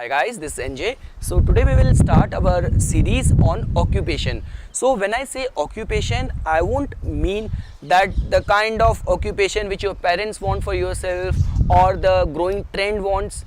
guys, this is NJ. So today we will start our series on occupation. So when I say occupation, I won't mean that the kind of occupation which your parents want for yourself or the growing trend wants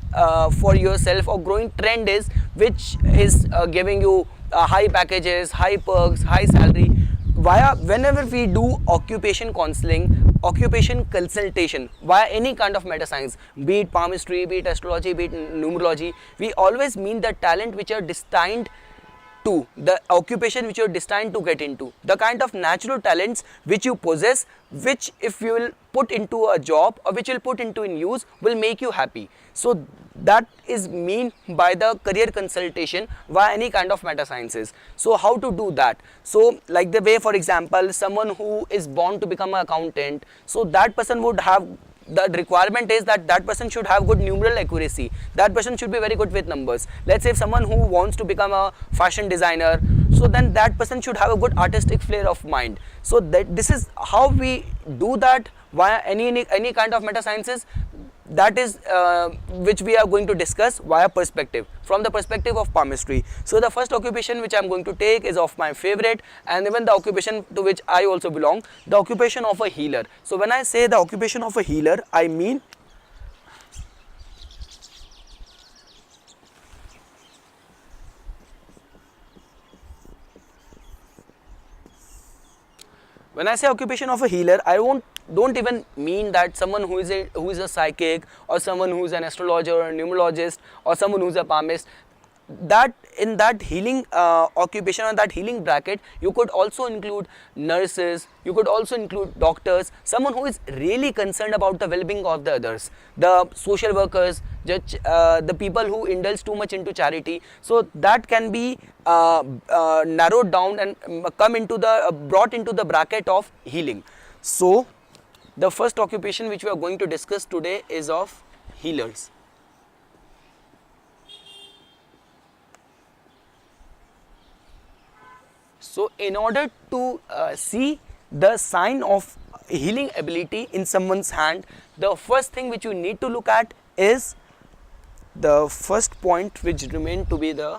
for yourself, or growing trend is which is giving you high packages, high perks, high salary. Whenever we do occupation counseling, occupation consultation via any kind of meta science, be it palmistry, be it astrology, be it numerology, we always mean the talent which are destined to, the occupation which you are destined to get into, the kind of natural talents which you possess, which if you will put into a job or which you will put into in use, will make you happy. So that is mean by the career consultation via any kind of meta sciences. So how to do that? So like the way, for example, someone who is born to become an accountant, so that person would have, the requirement is that that person should have good numeral accuracy, that person should be very good with numbers. Let's say if someone who wants to become a fashion designer, so then that person should have a good artistic flair of mind. So that this is how we do that via any kind of meta sciences. That is which we are going to discuss via perspective, from the perspective of palmistry. So the first occupation which I am going to take is of my favorite, and even the occupation to which I also belong, the occupation of a healer. So when I say the occupation of a healer, I mean when I say occupation of a healer, I don't even mean that someone who is a psychic, or someone who is an astrologer or a numerologist, or someone who is a palmist. That in that healing occupation, or that healing bracket, you could also include nurses, you could also include doctors, someone who is really concerned about the well-being of the others, the social workers, the people who indulge too much into charity. So that can be narrowed down and come into the brought into the bracket of healing. So the first occupation which we are going to discuss today is of healers. So in order to see the sign of healing ability in someone's hand, the first thing which you need to look at is the first point, which remain to be the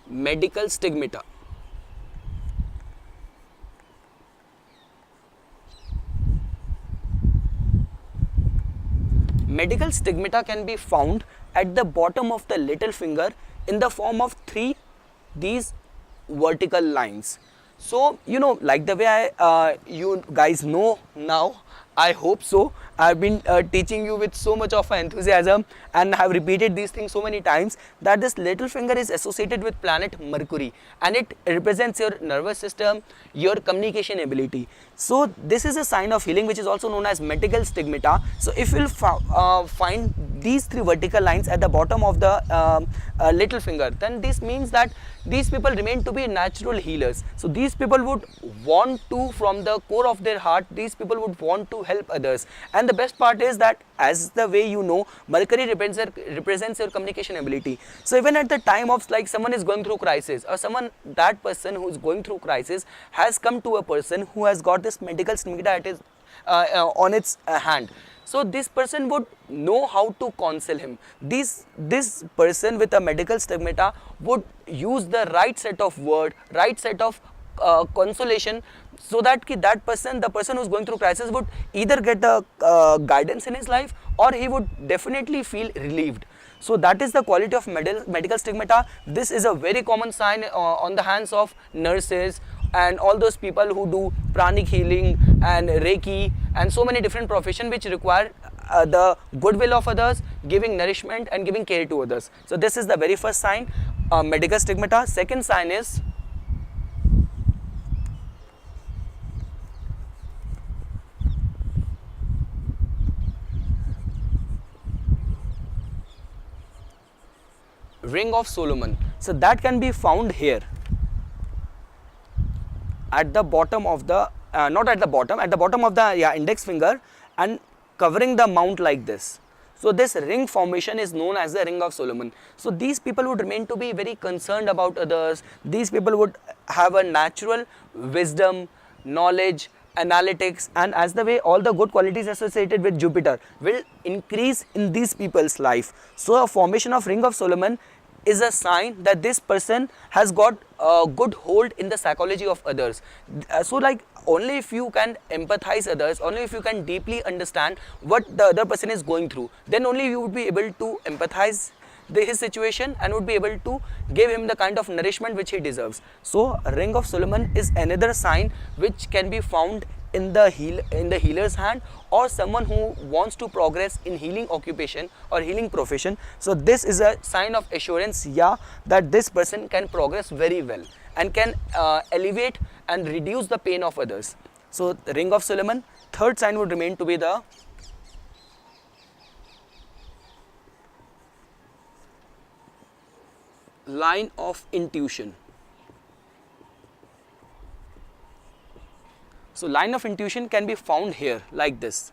medical stigmata. Medical stigmata can be found at the bottom of the little finger in the form of these vertical lines. So like the way you guys know now, I hope so. I've been teaching you with so much of enthusiasm and have repeated these things so many times, that this little finger is associated with planet Mercury, and it represents your nervous system, your communication ability. So this is a sign of healing which is also known as medical stigmata. So if you'll find these three vertical lines at the bottom of the little finger, then this means that these people remain to be natural healers. So these people would want to, from the core of their heart, these people would want to help others. And the best part is that, as the way you know, Mercury represents your communication ability. So even at the time of, like, someone is going through crisis, or that person who is going through crisis has come to a person who has got this medical stigmata on its hand. So this person would know how to counsel him. This person with a medical stigmata would use the right set of word, right set of consolation, so that that person, the person who is going through crisis, would either get the guidance in his life, or he would definitely feel relieved. So that is the quality of medical stigmata. This is a very common sign on the hands of nurses and all those people who do pranic healing and Reiki and so many different professions which require the goodwill of others, giving nourishment and giving care to others. So this is the very first sign, medical stigmata. Second sign is Ring of Solomon. So that can be found here at the bottom of the not at the bottom, at the bottom of the index finger, and covering the mount like this. So this ring formation is known as the Ring of Solomon. So these people would remain to be very concerned about others. These people would have a natural wisdom, knowledge, analytics, and as the way all the good qualities associated with Jupiter will increase in these people's life. So a formation of Ring of Solomon is a sign that this person has got a good hold in the psychology of others. So like only if you can empathize others, only if you can deeply understand what the other person is going through, then only you would be able to empathize his situation and would be able to give him the kind of nourishment which he deserves. So Ring of Solomon is another sign which can be found in the healer's hand, or someone who wants to progress in healing occupation or healing profession. So this is a sign of assurance, yeah, that this person can progress very well and can elevate and reduce the pain of others. So the Ring of Solomon. Third sign would remain to be the line of intuition. So line of intuition can be found here like this.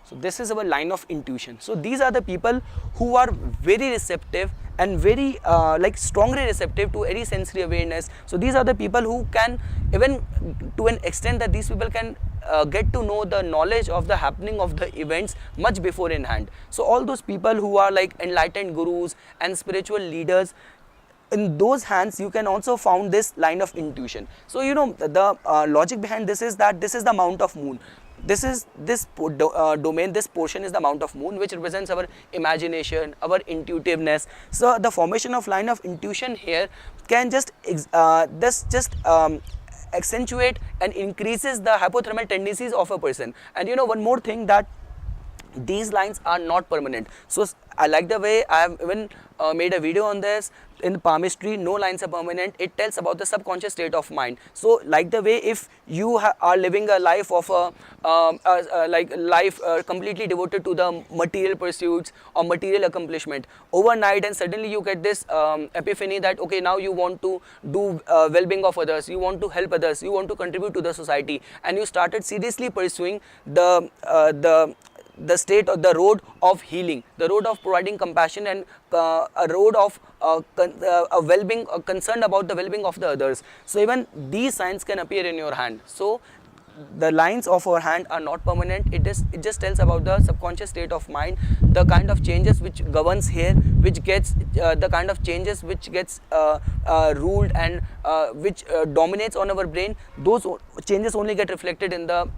So this is our line of intuition. So these are the people who are very receptive and very like strongly receptive to any sensory awareness. So these are the people who can, even to an extent that these people can get to know the knowledge of the happening of the events much before in hand. So all those people who are like enlightened gurus and spiritual leaders, in those hands you can also found this line of intuition. So you know the logic behind this is that this is the amount of moon. This is this domain, this portion is the amount of moon which represents our imagination, our intuitiveness. So the formation of line of intuition here can just accentuate and increases the hypothermal tendencies of a person. And you know one more thing, that these lines are not permanent. So I like the way I have even made a video on this. In palmistry, no lines are permanent. It tells about the subconscious state of mind. So like the way if you are living a life of completely devoted to the material pursuits or material accomplishment overnight, and suddenly you get this epiphany that okay, now you want to do well-being of others, you want to help others, you want to contribute to the society, and you started seriously pursuing the state or the road of healing, the road of providing compassion, and a road of a well-being, concerned about the well-being of the others. So even these signs can appear in your hand. So the lines of our hand are not permanent. It just tells about the subconscious state of mind, the kind of changes which governs here, which gets the kind of changes which gets ruled and which dominates on our brain. Those changes only get reflected in the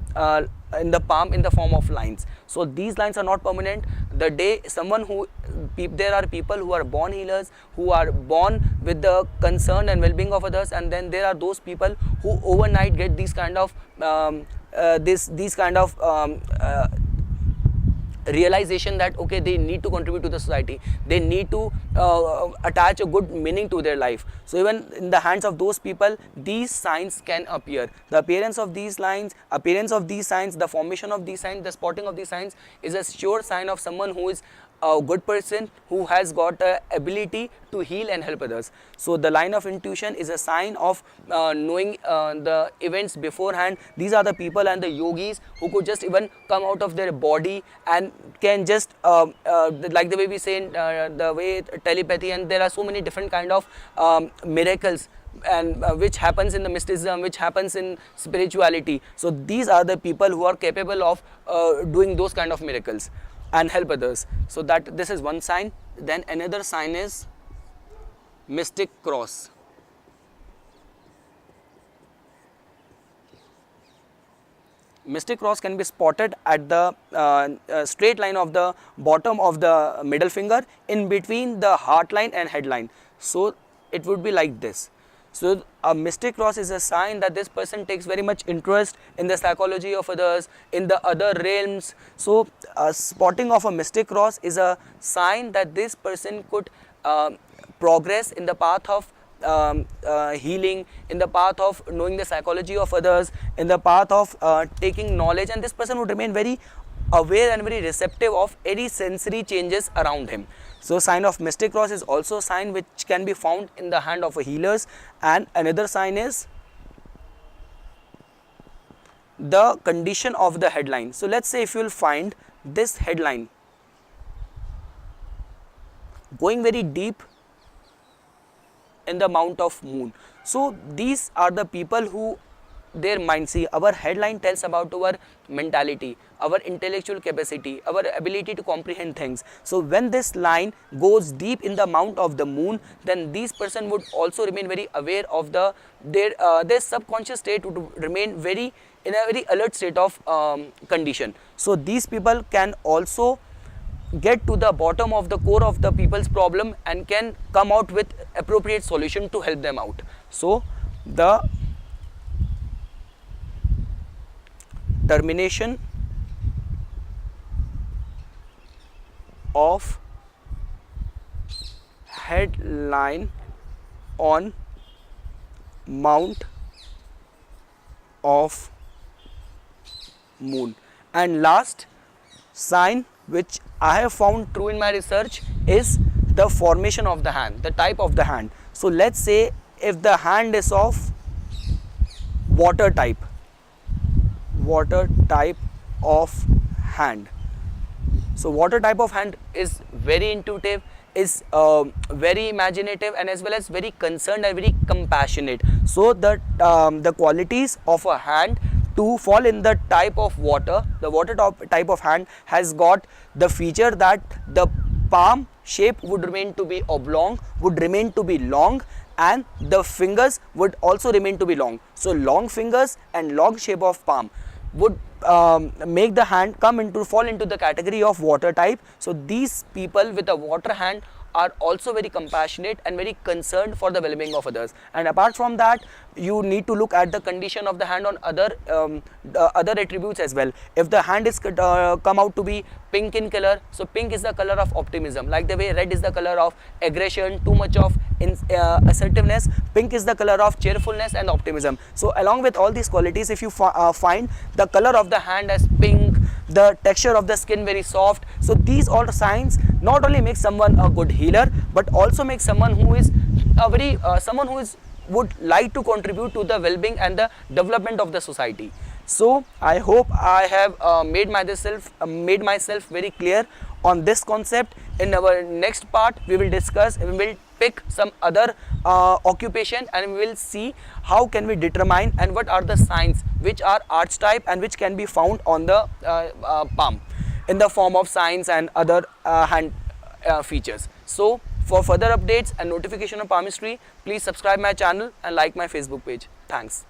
palm in the form of lines. So these lines are not permanent. The day someone who there are people who are born healers, who are born with the concern and well-being of others, and then there are those people who overnight get these kind of realization that okay, they need to contribute to the society, they need to attach a good meaning to their life. So even in the hands of those people, these signs can appear. The appearance of these lines, the formation of these signs, the spotting of these signs is a sure sign of someone who is a good person, who has got a ability to heal and help others. So the line of intuition is a sign of knowing the events beforehand. These are the people and the yogis who could just even come out of their body and can just like the way we say in, the way telepathy, and there are so many different kind of miracles and which happens in the mysticism, which happens in spirituality. So these are the people who are capable of doing those kind of miracles and help others. So that this is one sign. Then another sign is mystic cross. Mystic cross can be spotted at the straight line of the bottom of the middle finger in between the heart line and head line. So it would be like this. So a mystic cross is a sign that this person takes very much interest in the psychology of others, in the other realms. So a spotting of a mystic cross is a sign that this person could progress in the path of healing, in the path of knowing the psychology of others, in the path of taking knowledge, and this person would remain very aware and very receptive of any sensory changes around him. So sign of mystic cross is also a sign which can be found in the hand of a healers. And another sign is the condition of the headline. So let's say if you will find this headline going very deep in the mount of moon. So these are the people who their mind. See, our headline tells about our mentality, our intellectual capacity, our ability to comprehend things. So when this line goes deep in the mount of the moon, then these person would also remain very aware of their subconscious state would remain very in a very alert state of condition. So these people can also get to the bottom of the core of the people's problem and can come out with appropriate solution to help them out. So the termination of headline on mount of moon. And last sign which I have found true in my research is the formation of the hand, the type of the hand. So let's say if the hand is of water type of hand. So water type of hand is very intuitive, is very imaginative, and as well as very concerned and very compassionate. So the qualities of a hand to fall in the type of water, the water type of hand has got the feature that the palm shape would remain to be oblong, would remain to be long, and the fingers would also remain to be long. So long fingers and long shape of palm would make the hand fall into the category of water type. So these people with a water hand are also very compassionate and very concerned for the well-being of others. And apart from that, you need to look at the condition of the hand on other attributes as well. If the hand is come out to be pink in color, so pink is the color of optimism, like the way red is the color of aggression, too much of assertiveness, pink is the color of cheerfulness and optimism. So along with all these qualities, if you find the color of the hand as pink, the texture of the skin very soft, so these all signs not only make someone a good healer, but also make someone who is a very someone who is would like to contribute to the well-being and the development of the society. So I hope I have made myself very clear on this concept. In our next part, we will pick some other occupation, and we will see how can we determine and what are the signs which are archetype and which can be found on the palm in the form of signs and other hand features. So for further updates and notification of palmistry, please subscribe my channel and like my Facebook page. Thanks.